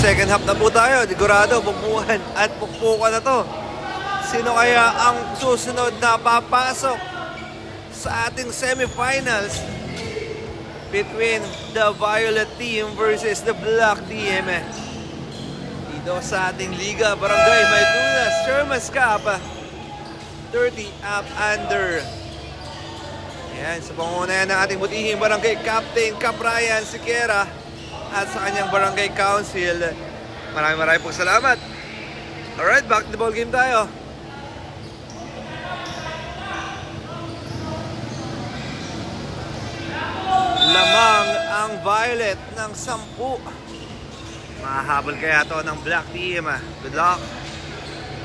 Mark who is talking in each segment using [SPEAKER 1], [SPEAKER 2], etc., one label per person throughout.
[SPEAKER 1] second half na po tayo. Sigurado, bumbuhan at pukpukan na to. Sino kaya ang susunod na papasok sa ating semifinals between the Violet team versus the Black team? Dito sa ating Liga Barangay Maytunas Sherman's Cup 30 up under. Ayan, sa pangunayan ng ating butihing Barangay Captain Caprayan Siquera at sa kanyang Barangay Council. Maraming pong salamat. Alright, back to the ball game tayo. Lamang ang Violet ng 10. Mahahabol kaya to ng Black team. Good luck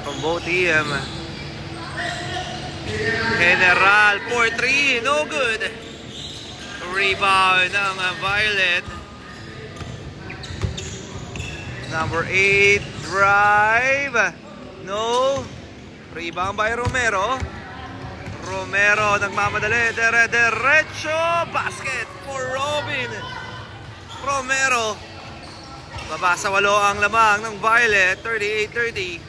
[SPEAKER 1] from both team. General 4-3, no good. Rebound ng Violet. Number 8, drive. No. Rebound by Romero. Romero nagmamadali, derecho, basket for Robin. Romero. Baba sa 8 ang lamang ng Violet, 38-30.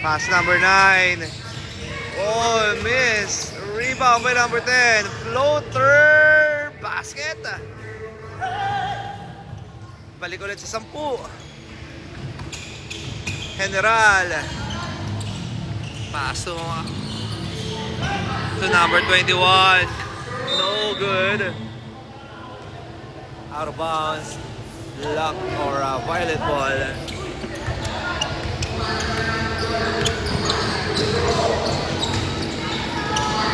[SPEAKER 1] Pass number 9. Oh, miss. Rebound by number 10. Floater, basket. Balik ulit sa 10. General. Pass to number 21. No good. Out of bounds. Lock or Violet ball.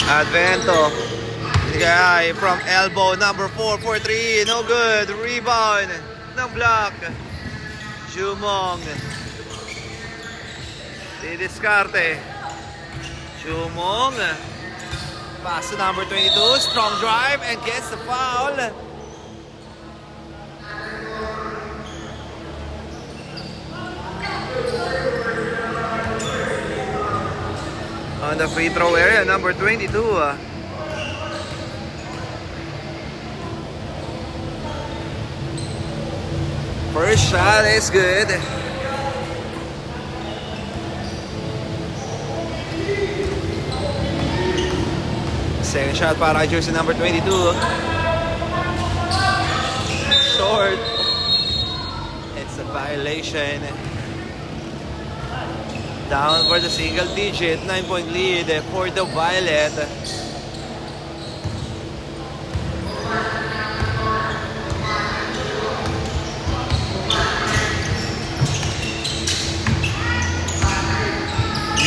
[SPEAKER 1] Advento. Guy from elbow. Number 4, 4-3. No good. Rebound ng Black. Jumong. Didiskarte. Jumong. Pass to number 22. Strong drive and gets the foul. On the free throw area, number 22. First shot is good. Second shot para jersey number 22. Short. It's a violation. Down for the single digit, 9-point lead for the Violet.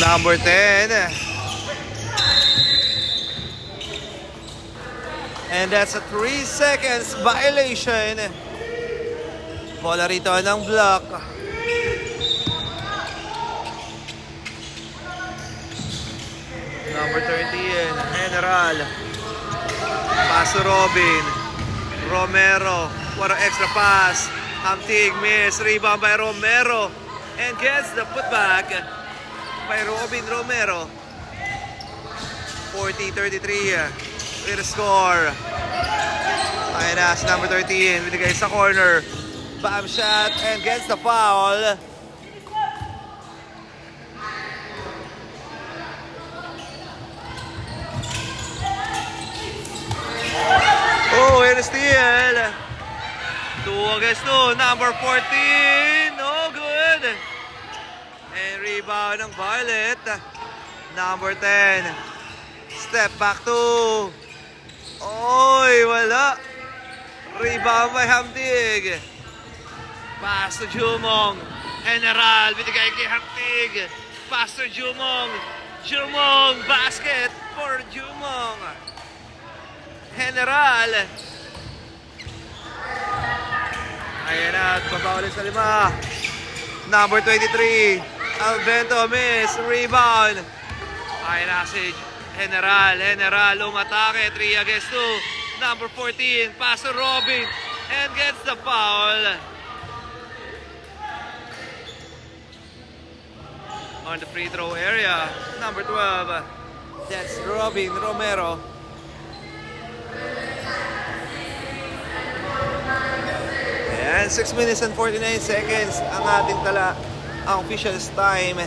[SPEAKER 1] Number 10. And that's a 3 seconds violation. Bola rito ng Black. Number 13, General. Pass to Robin. Romero. What an extra pass. Hamtig miss. Rebound by Romero. And gets the putback by Robin Romero. 40-33. With a score. Ayan na si number 13. Binigay sa corner. Bam shot and gets the foul. Oh, and a steal. 2 against 2. Number 14. No good. And rebound ng Violet. Number 10. Step back 2. Oy, wala. Rebound by Hamtig. Pass to Jumong. General, binigay kay Hamtig. Pass to Jumong. Jumong, basket for Jumong. General. Ayan na, baba ulit sa 5. Number 23. Alvento miss. Rebound. Ayan na si General. General umatake. 3 against 2. Number 14. Pass to Robin. And gets the foul. On the free throw area. Number 12. That's Robin Romero. And 6 minutes and 49 seconds ang ating ang official time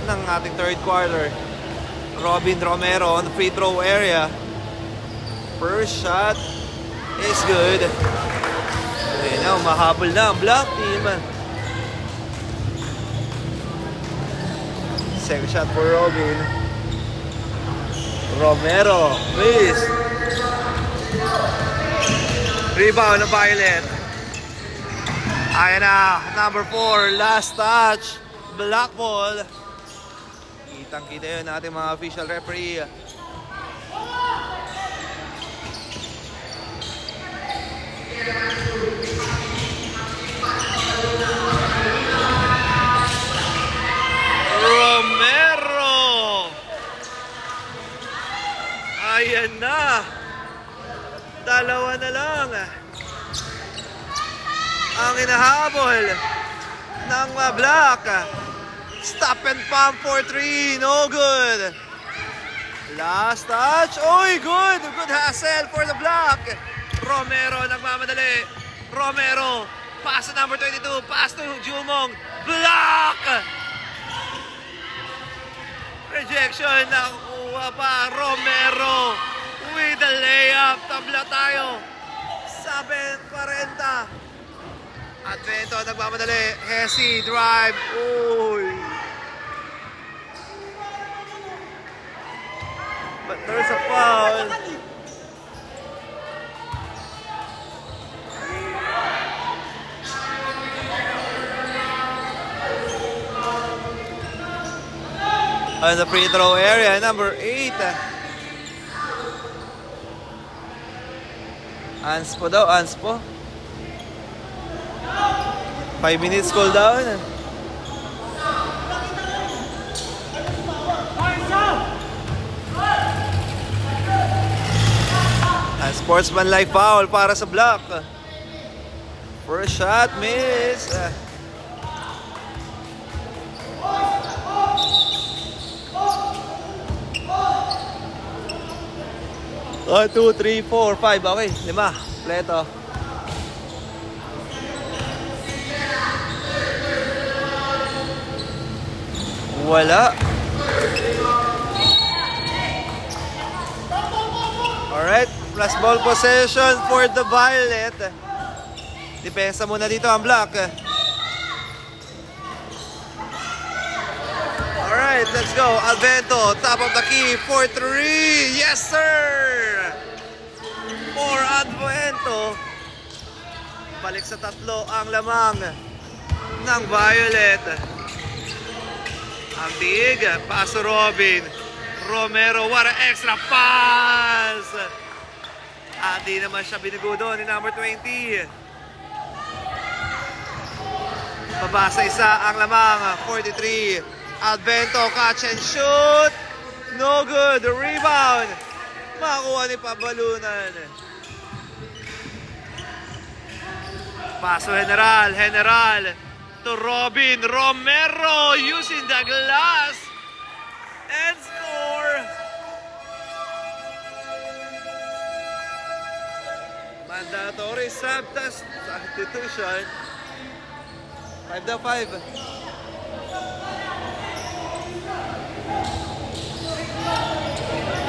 [SPEAKER 1] ng ating third quarter. Robin Romero on the free throw area. First shot is good. Okay, now mahabol na ang black team. Second shot for Robin. Romero, miss. Rebound ng Violet. Ayan na, number 4, last touch. Black ball. Kitang-kita yun natin mga official referee. Romero! Ayan na! Dalawa na lang ang inahabol ng Black. Stop and pump for 3, no good. Last touch, oy, good. Good hustle for the Black. Romero nagmamadali. Romero, pass to number 22, pass to Jumong. Black! Rejection, nakukuha pa. Romero with the layup. Tabla tayo. 7:40. Advento nagmamadali. Hesi drive. Uy. But there's a foul. On the free throw area, number 8. Anspo daw, Anspo. 5 minutes cool down. And sportsmanlike foul para sa Black. First shot, miss. 1, 2, 3, 4, 5. Okay, 5. Pleto. Wala. Alright, plus ball possession for the Violet. Depensa muna dito ang Black. Alright, let's go. Alvento, top of the key for 3. Yes, sir! For Alvento. Balik sa 3 ang lamang ng Violet. Ang tig, paso Robin. Romero, what an extra pass! At di naman siya binigo doon ni number 20. Babasa isa ang lamang, 43. Alvento, catch and shoot. No good. Rebound. Makuha ni Pabalunan. Paso General. General to Robin. Romero using the glass. And score. Mandatory substitution. 5-5.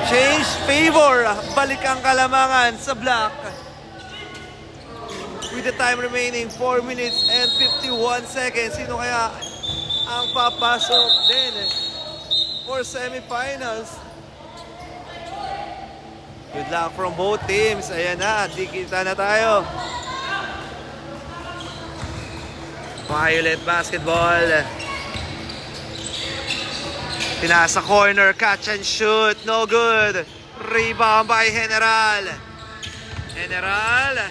[SPEAKER 1] Change favor. Balik ang kalamangan sa Black. With the time remaining 4 minutes and 51 seconds. Sino kaya ang papasok din for semifinals? Good luck from both teams. Ayan na, dikita na tayo. Violet basketball. Pinasa corner, catch and shoot, no good. Rebound by General. General.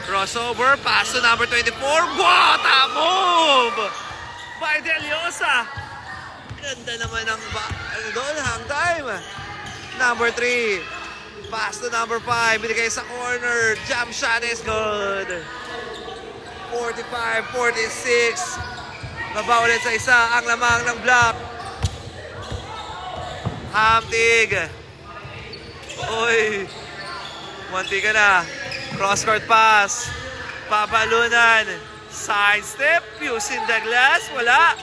[SPEAKER 1] Crossover, pass to number 24. What a move by Deliosa. Ganda naman ng hang time. Number 3. Pass to number 5. Binigay sa corner. Jump shot is good. 45-46. Baba ulit sa isa ang lamang ng Black. Hamtig. Uy. Munti ka na. Cross-court pass. Pabalunan. Side step. Using the glass. Wala.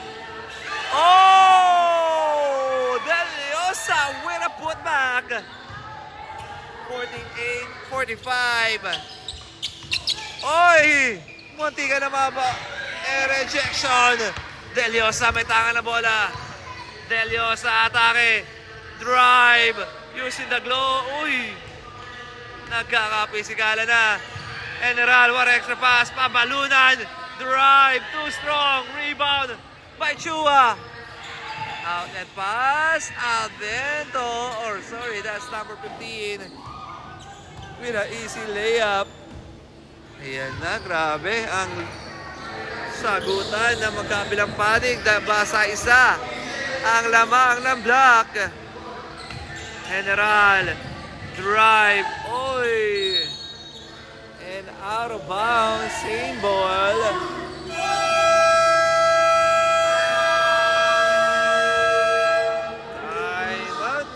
[SPEAKER 1] Oh! Deliosa with a putback. 48-45. Oy! Munti ka na maba. Rejection. Deliosa may tangan na bola. Deliosa atake. Drive. Using the glow. Uy! Nagkakapisikala na. General, what extra pass. Pabalunan. Drive. Too strong. Rebound by Chua. Outlet pass. Alvento. Or sorry, that's number 15. With an easy layup. Ayan na, grabe. Ang sagutan ng magkabilang panig. Basa isa. Ang lamang ng block. General. Drive. Oy. And out of bounds. Same ball. Time out.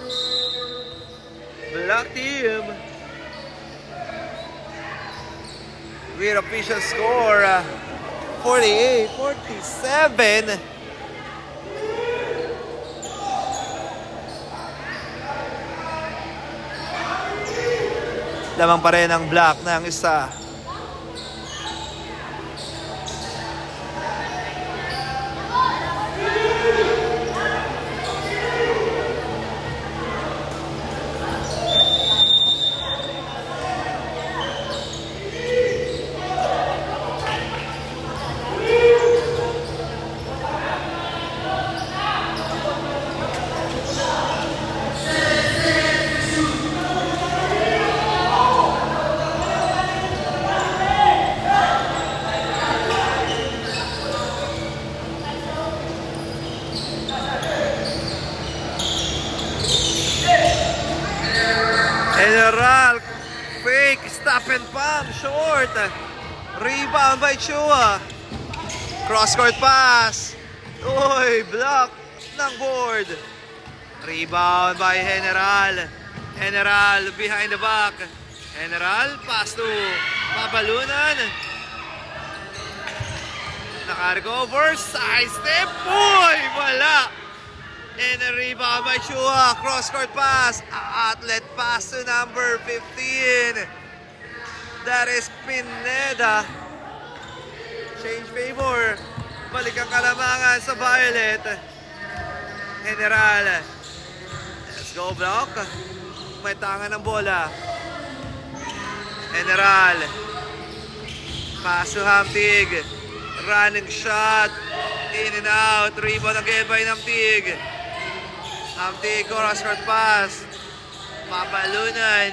[SPEAKER 1] Black team. With official score. 48-47. Lamang pa rin ang block ng isa. General, fake, stop and pump, short. Rebound by Chua. Cross-court pass. Uy, block ng board. Rebound by General. General behind the back. General, pass to Pabalunan. Naka-recover, side step. Uy, wala. And a rebound by Chua. Cross-court pass. Outlet pass to number 15. That is Pineda. Change favor. Balik ang kalamangan sa Violet. General. Let's go block. May tangan ng bola. General. Pass to Hamtig. Running shot. In and out. Rebound again by Hamtig. Hamtig, cross-court pass. Pabalunan.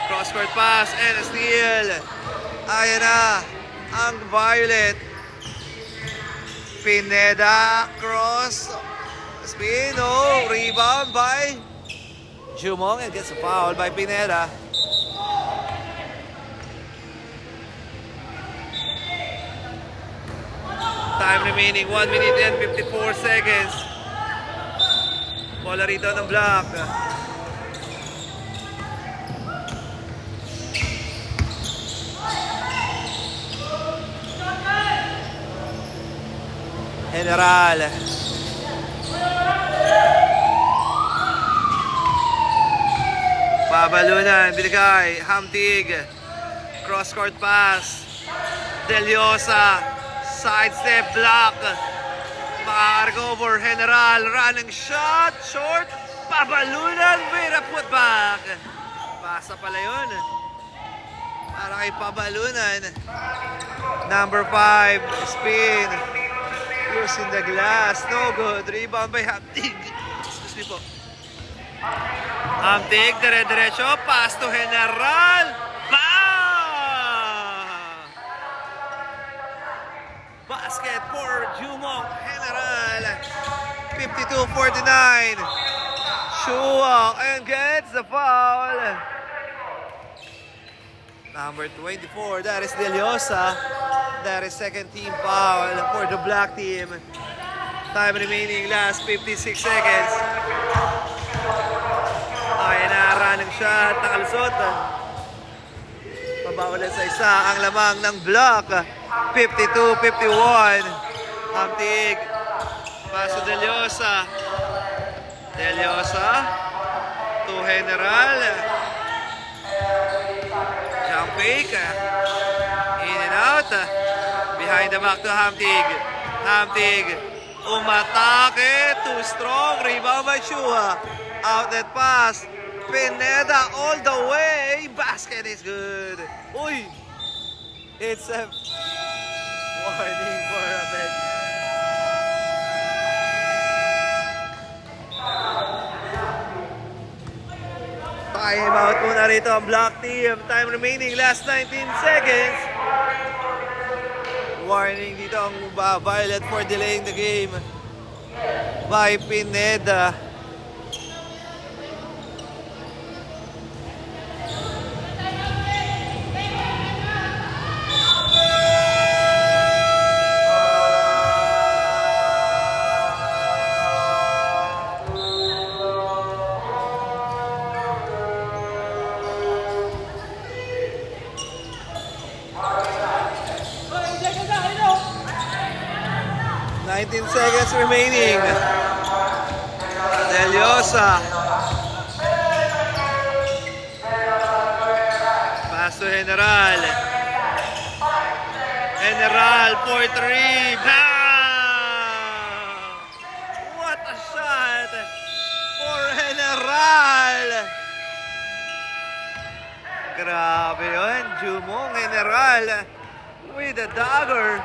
[SPEAKER 1] Cross-court pass and a steal. Ayan na ang Violet. Pineda, cross. Spin, oh, rebound by Jumong and gets a foul by Pineda. Time remaining, 1 minute and 54 seconds. Bola rito ng block. General. Pabalunan, binigay. Hamtig. Cross-court pass. Deliosa. Side step block. Maka-recover. General. Running shot. Short. Pabalunan with a putback. Pasa pala yun. Para kay Pabalunan. Number 5. Spin. Using the glass. No good. Rebound by Hamtig. Excuse me po. Hamtig. Dire-diretso. Pass to General. Basket for Jumong. General. 52-49. Chua and gets the foul. Number 24, that is Deliosa. That is second team foul for the black team. Time remaining, last 56 seconds. Ayan na, running shot, nakalusot. Bumaba ulit sa isa ang lamang ng block. 52-51. Hamtig. Paso Deliosa. Deliosa. To General. Jump fake. In and out. Behind the back to Hamtig. Hamtig. Umatake. Too strong. Rebound by Chua. Outlet pass. Pineda all the way. Basket is good. Uy! It's a warning for a bit. Time out muna rito ang block team. Time remaining, last 19 seconds. Warning dito ang Violet for delaying the game by Pineda. Seconds remaining. Deliosa. Pass to General. General for 3. Bam! What a shot for General. Grabe yun. Jumong General with a dagger.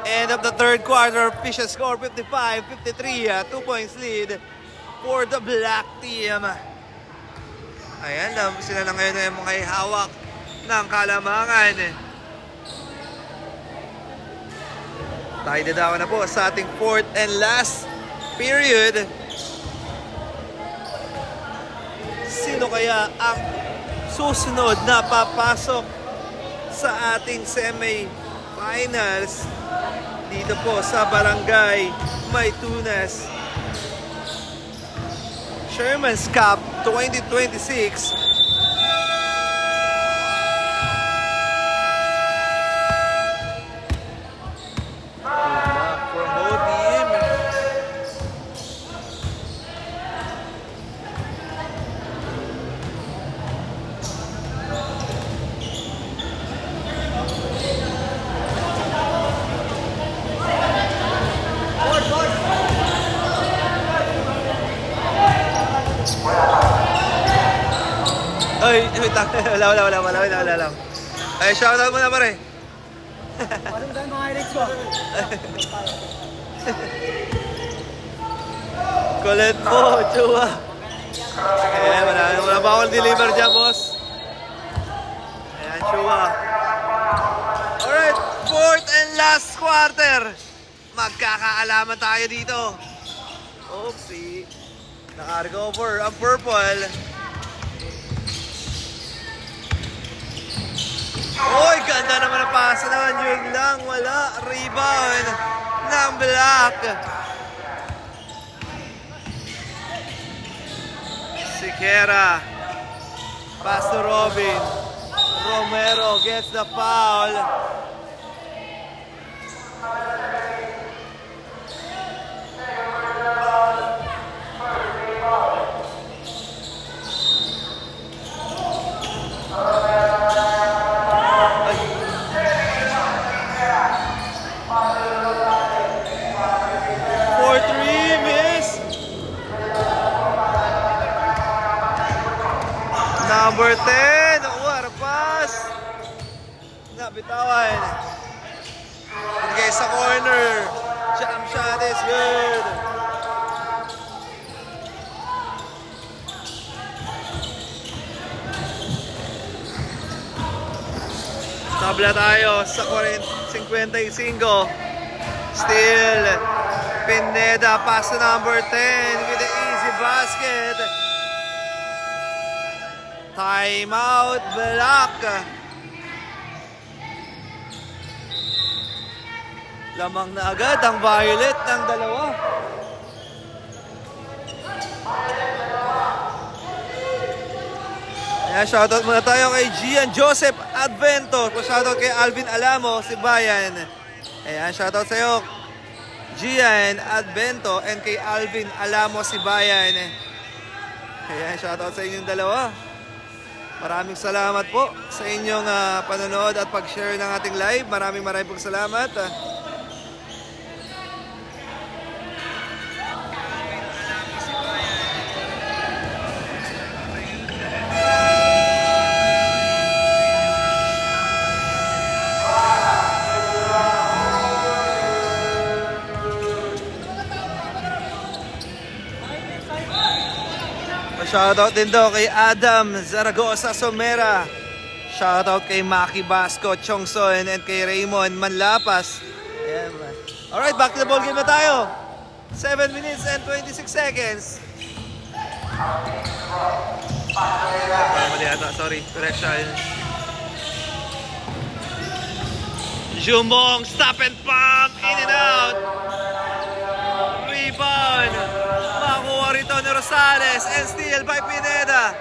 [SPEAKER 1] End of the third quarter, official score 55-53, 2 points lead for the black team. Ayan, sila na ngayon ay mga hawak ng kalamangan. Tayo dadawa na po sa ating fourth and last period. Sino kaya ang susunod na papasok sa ating semi-finals dito po sa Barangay Maytunas Sherman's Cup 2026? For both teams. Ay, wala. Ay, shoutout mo na pare.
[SPEAKER 2] Parang tayo mga highlights ko.
[SPEAKER 1] Kulit po, Chua. Ayan, wala ba akong deliver dyan, boss? Ayan, Chua. Alright, fourth and last quarter. Magkakaalaman tayo dito. Oopsie. Naka-recover ang purple. Oy, ganda naman ang pasa naman. Yun lang, wala. Rebound ng black. Sikera. Pass to Robin. Romero gets the foul. Number 10, what a pass. Nabitawan. Bigay sa corner. Jump shot is good. Tabla tayo sa 55. Still, Pineda pass to number 10 with the easy basket. Timeout, Black. Lamang na agad ang Violet ng dalawa. Ayan, shoutout muna tayo kay Gian Joseph Advento. Shoutout kay Alvin Alamo, si Bayan. Ayan, shoutout sa'yo, Gian Advento, and kay Alvin Alamo, si Bayan. Ayan, shoutout sa inyong dalawa. Maraming salamat po sa inyong panonood at pag-share ng ating live. Maraming pong salamat. Shoutout din daw kay Adam Zaragoza Somera. Shoutout kay Maki Basco Chongson and kay Raymond Manlapas. Ayan. Alright, back to the ball game na tayo. 7 minutes and 26 seconds. Mali ata, sorry. Correction. Jumbong, stop and pump, in and out. Rebound. Makuha rito ni Rosales and steal by Pineda.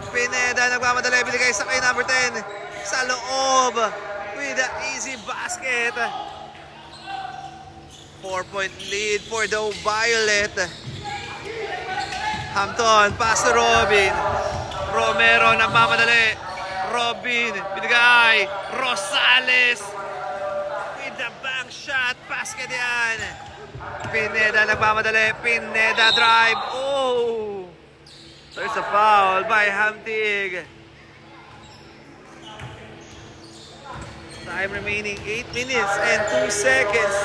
[SPEAKER 1] Pineda nagmamadali, binigay sa kay number 10 sa loob with the easy basket. 4-point lead for the Violet. Hampton, pass to Robin. Romero nagmamadali. Robin, binigay. Rosales with the bank shot, basket yan. Pineda nagmamadali. Pineda drive. Oh! There's a foul by Hamtig. Time remaining 8 minutes and 2 seconds.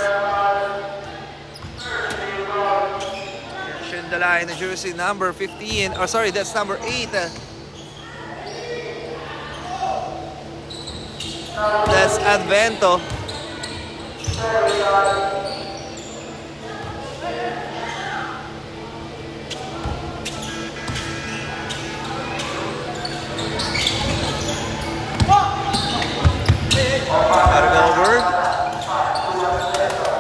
[SPEAKER 1] The line, jersey number 15. Oh, sorry, that's number 8. That's Advento. Over.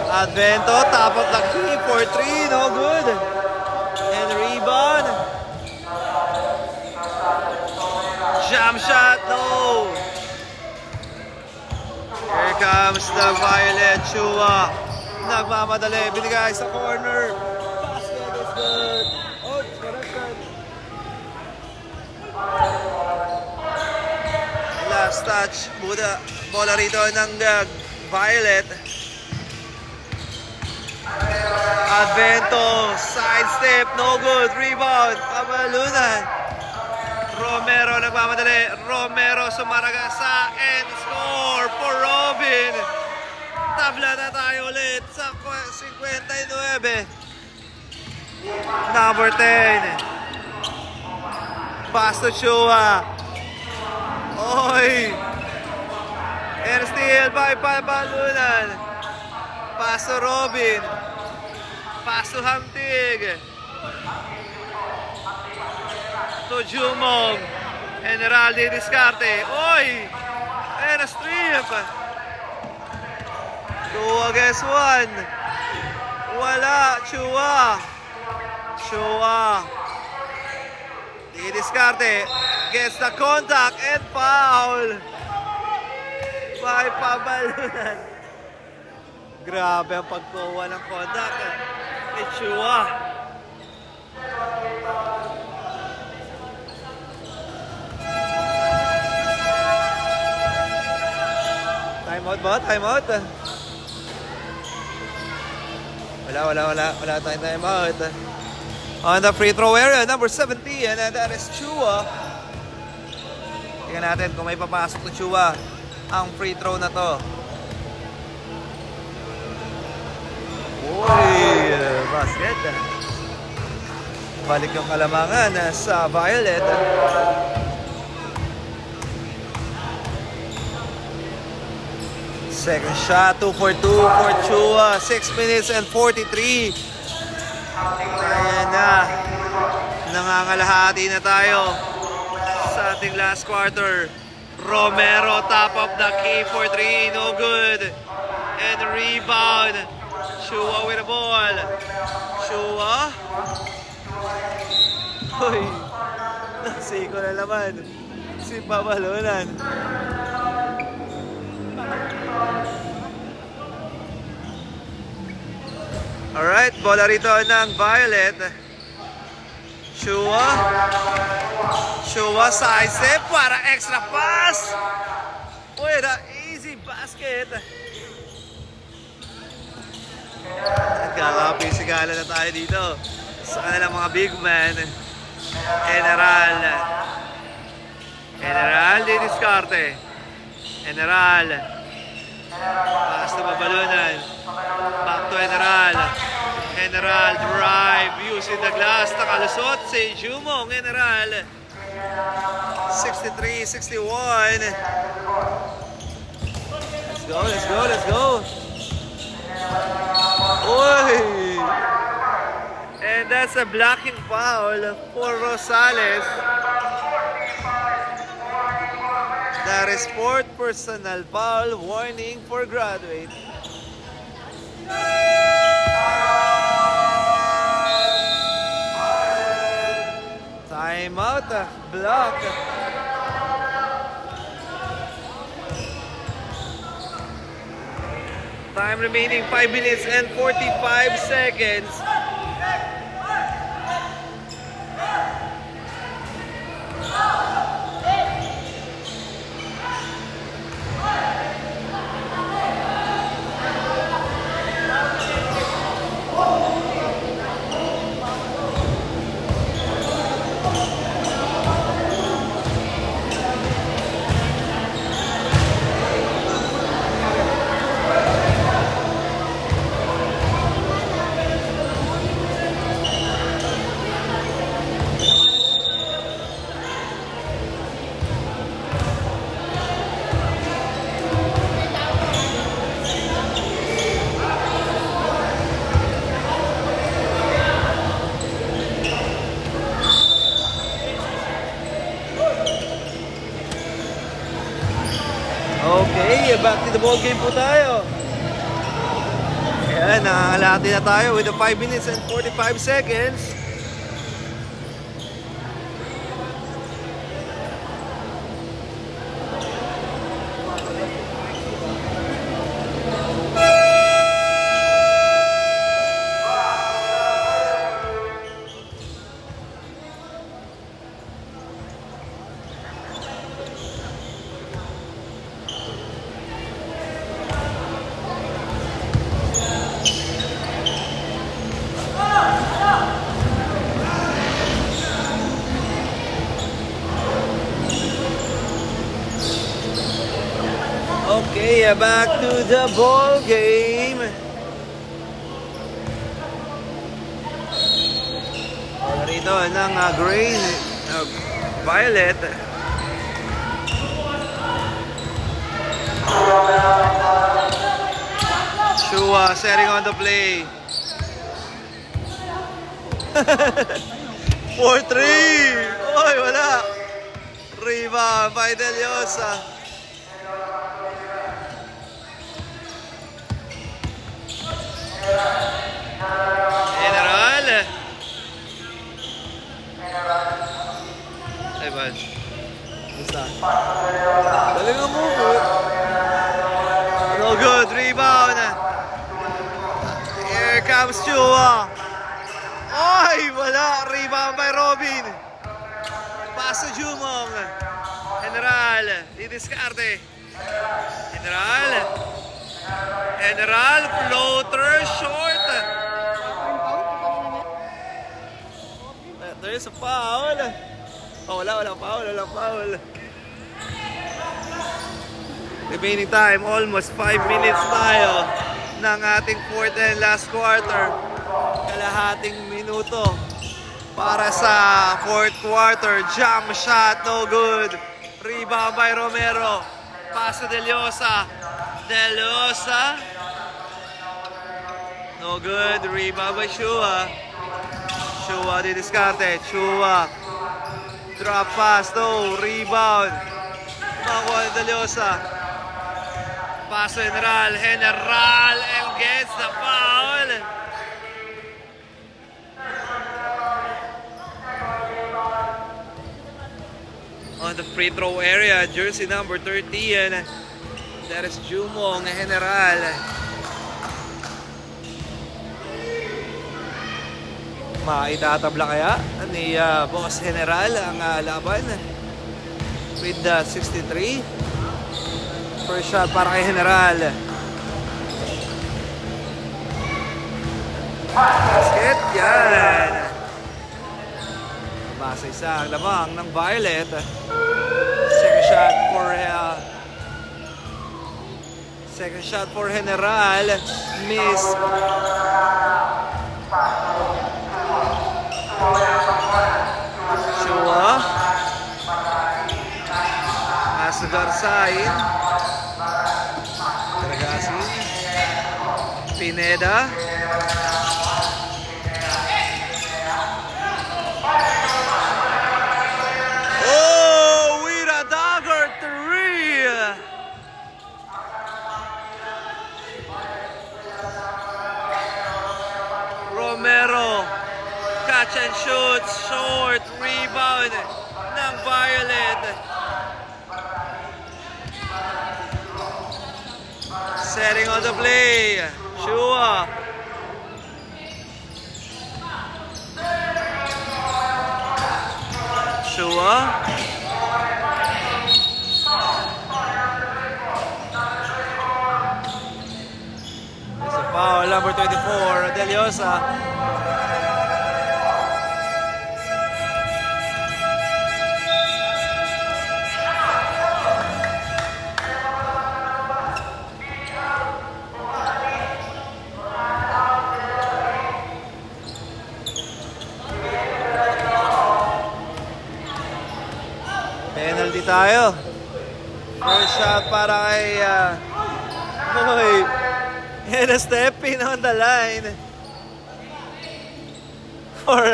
[SPEAKER 1] Advento, top of the key for 3, no good. And rebound. Jump shot, no. Here comes the Violet. Chua. Nagmamadali, binigay sa corner. Basket is good. Oh, correction. Last touch. Bola rito ng Violet. Advento, sidestep, no good, rebound, Pamalunan. Romero nagmamadali, Romero sumaragasa and score for Robin. Tabla na tayo ulit sa 59. Number 10. Pass to Chua. Oy! And steal by Pamalunan. Pass to Robin. Pass to Hamtig. To Jumong. Generaldi Discarte. Oy! And a strip. 2 against 1. Wala. Chua. Di Discarte. Gets the contact and foul. By Pamalunan. Grabe ang pagkuha ng contact. Chua. Time out ba? Time out? Wala tayong time out. On the free throw area, number 17, and that is Chua. Tingnan natin kung may papasok na Chua ang free throw na to. Uy, basket. Balik yung kalamangan sa Violet. Second shot, 2 for 2 for Chua. 6 minutes and 43. Ayan na. Nangangalahati na tayo sa ating last quarter. Romero, top of the key for 3. No good. And rebound. Chua with the ball. Chua. Uy. Nasiko na naman. si Pabalunan. Alright, bola rito ng Violet. Chua. Chua side step para extra pass. Puwera, easy basket. Nagkakapisigala na tayo dito sa kanilang mga big man. General di diskarte. General. Pass na Pabalunan. Back to General. General drive using the glass. Nakalusot si Jumong. General 63-61. Let's go. Oy! And that's a blocking foul for Rosales. That is fourth personal foul warning for Graduate. Timeout, block. Time remaining 5 minutes and 45 seconds. Okay, back to the ball game po tayo. Ayan, nakakalati na tayo with the 5 minutes and 45 seconds. Okay, back to the ball game. Rito ng green, Violet. Chua setting on the play. 4-3. Oy, wala. Rebound by Deliosa. General. Ay, bad. Basta. Talagang mo po. No good. Rebound. Here comes Chua. Ay, wala. Rebound by Robin. Pass to Jumong. General. Didiskarte. General, floater, short. There's a foul. Oh, wala foul. Remaining time, almost 5 minutes tayo ng ating fourth and last quarter. Kalahating minuto para sa fourth quarter. Jump shot, no good. Rebound by Romero. Pass to Deliosa. No good. Rebound by Chua. Chua di diskarte. Chua. Drop pass. No. Rebound. Makuha ni Deliosa. Pass to General. General and gets the foul. On the free throw area, jersey number 13. That is Jumong General. Maitatabla kaya ni Boss General ang laban with the 63. First shot para kay General. Basket, yan. Basa isa ang lamang ng Violet. Second shot for General. Miss. Shua. Asgar side. Tragasin. Pineda. Oh, with a dagger 3. Romero. Catch and shoot. Short rebound ng Violet. Setting on the play. Shua. Shua. There's a foul, number 24, Deliosa. Penalty tayo. First shot para kay Boy. And a step in on the line for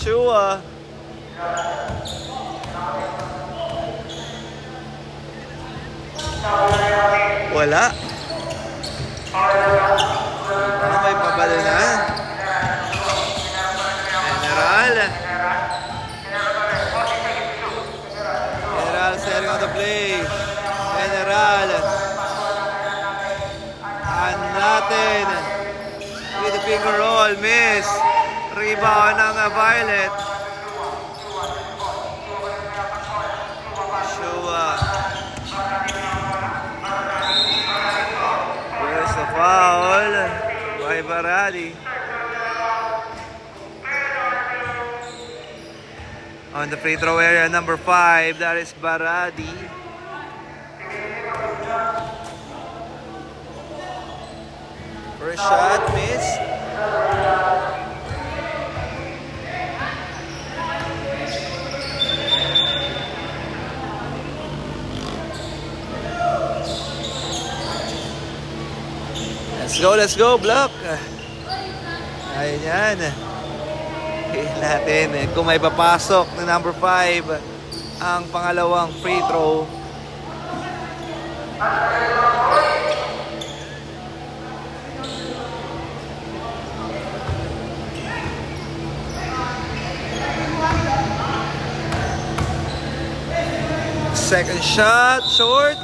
[SPEAKER 1] Shua. Wala. May pabalo na. General. Setting on the play. General. Natin. With the finger roll. Miss. Rebound ng Violet. Shua. There's a foul by Baradi. On the free throw area, number 5, that is Baradi. First shot, miss. Let's go, block. Ayun yan. Natin kung may papasok na number 5 ang pangalawang free throw. Second shot, short.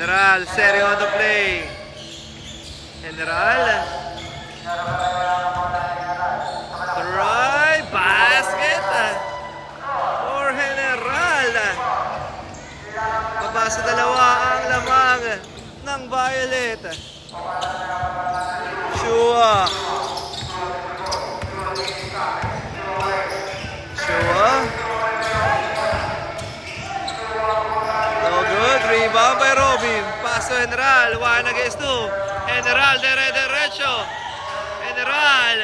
[SPEAKER 1] General, setting on the play. General. Try, basket. For General. Mabasa dalawa ang lamang ng Violet. Shua. Shua. Rebound by Robin. Paso General. 1 against 2. General derecho. General.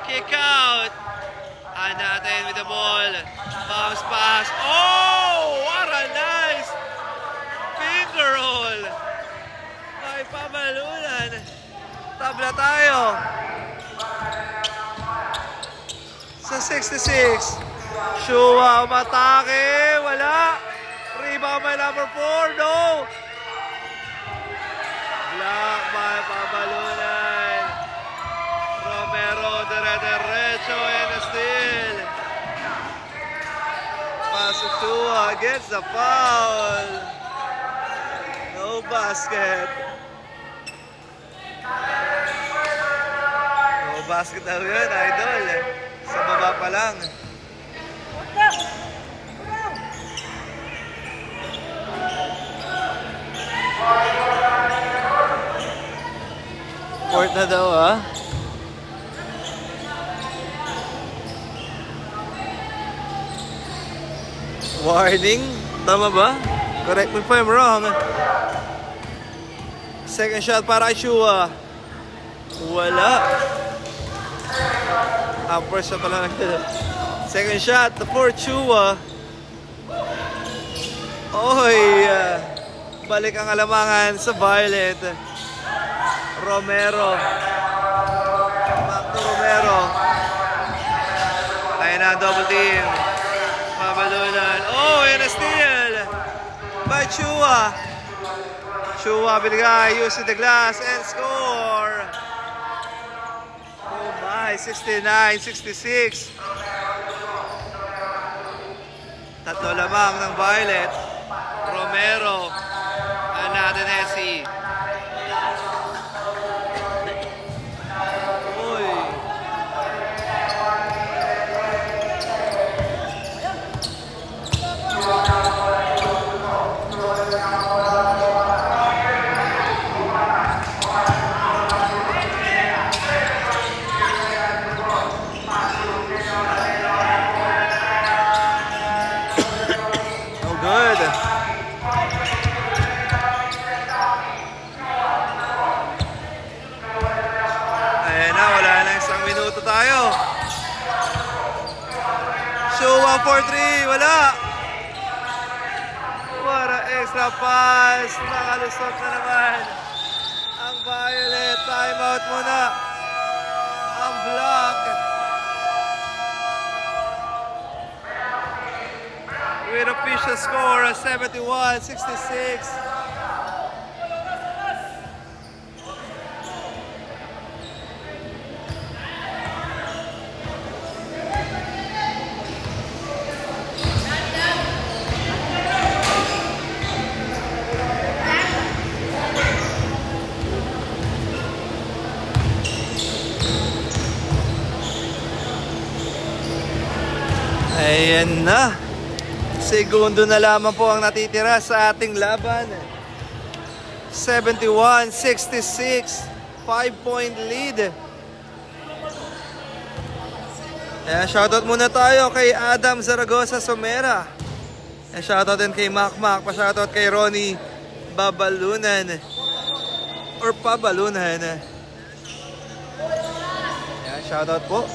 [SPEAKER 1] Kick out. Natin with the ball. Bounce pass. Oh! What a nice finger roll. May pabalunan. Tabla tayo. Sa 66. Shua umatake. Wala. Rebound by number 4. No. Block by Pabalunan. Romero dire-derecho and a steal. Pass to Shua. Gets the foul. No basket. No basket daw yun, idol. Sa baba pa lang. Fourth na daw, ha? Warning? Tama ba? Correct me if I'm wrong. Second shot para kay Shua. Wala. First shot pala. Second shot for Shua. Oy! Balik ang alamangan sa Violet. Romero. Back to Romero. Tayo na double team. Pabalunan. Oh, and a steal by Shua. Shua binigay, using the glass and score. Oh my, 69-66. Tatlo lamang ng Violet. Romero. Anadanesi. Uy. Oh, good. Ayan na, wala na isang minuto tayo. Show 1-4-3, wala. What a extra pass. Nakalusot na naman ang Violet. Timeout muna. Ang block. With official score of 71-66. Ayan na. Segundo na lamang po ang natitira sa ating laban. 71-66. 5-point lead. Ayan, shoutout muna tayo kay Adam Zaragoza Somera. Ayan, shoutout din kay Mac. Pa-shoutout kay Ronnie Babalunan. Or Pabalunan. Ayan, shoutout po.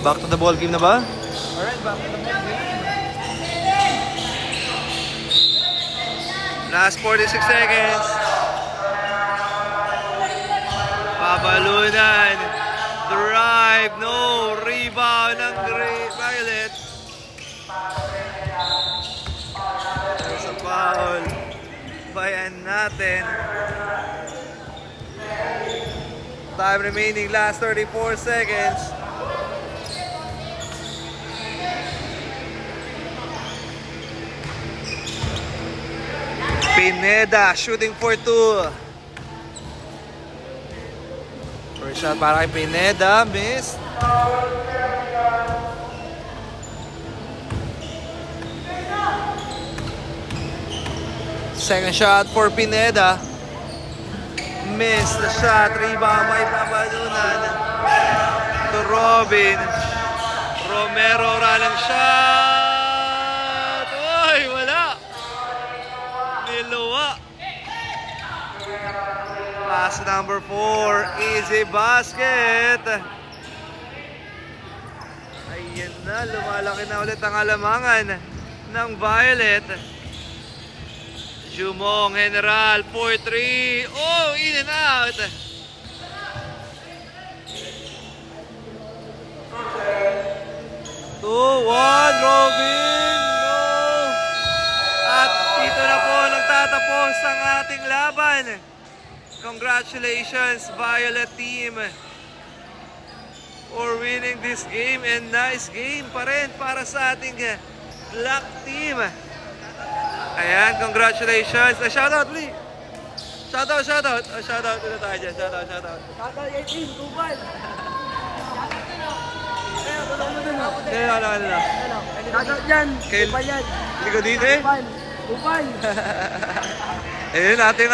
[SPEAKER 1] Back to the ball game na ba?
[SPEAKER 2] Alright, back to the ball game.
[SPEAKER 1] Last 46 seconds. Pabalunan. Drive. No. Rebound ng Violet. There's a foul. Bayan natin. Time remaining. Last 34 seconds. Pineda shooting for 2. First shot para kay Pineda, miss. Second shot for Pineda. Miss the shot. Rebound by Pabalunan. To Robin. Romero running shot. Uy, wala. Niluwa. Pass number 4. Easy basket. Ayan na. Lumalaki na ulit ang alamangan ng Violet. Jumong General 4-3. Oh, in and out. 2-1, Robin! No! At dito na po nagtatapos ang ating laban. Congratulations, Violet Team, for winning this game, and nice game pa rin para sa ating Black Team. Ayan, congratulations. Shoutout, please. Shoutout. Shoutout na tayo dyan. Shoutout.
[SPEAKER 2] Kakal 18, Tubal.
[SPEAKER 1] Ano.
[SPEAKER 2] Kakal dyan,
[SPEAKER 1] Kel-
[SPEAKER 2] Tubal yan.
[SPEAKER 1] Hindi ko dito eh.
[SPEAKER 2] Tubal.
[SPEAKER 1] Ayun, ating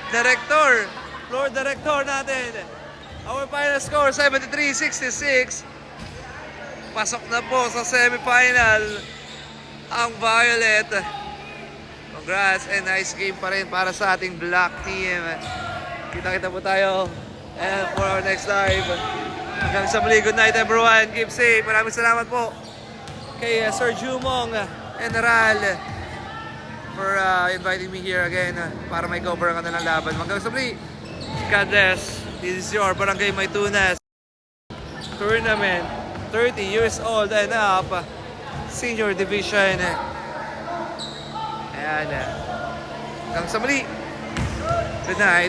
[SPEAKER 1] director. Floor director natin. Our final score, 73-66. Pasok na po sa semifinal ang Violet. Congrats, and nice game pa rin para sa ating Black Team. Kita-kita po tayo and for our next live. Hanggang sa muli, good night everyone. Keep safe. Maraming salamat po kay Sir Jumong General for inviting me here again para may cover ang kanilang laban. Hanggang sa muli, God bless. This is your Barangay Maytunas Tournament, 30 years old and up, Senior Division. Ayan. Hanggang sa muli. Good night.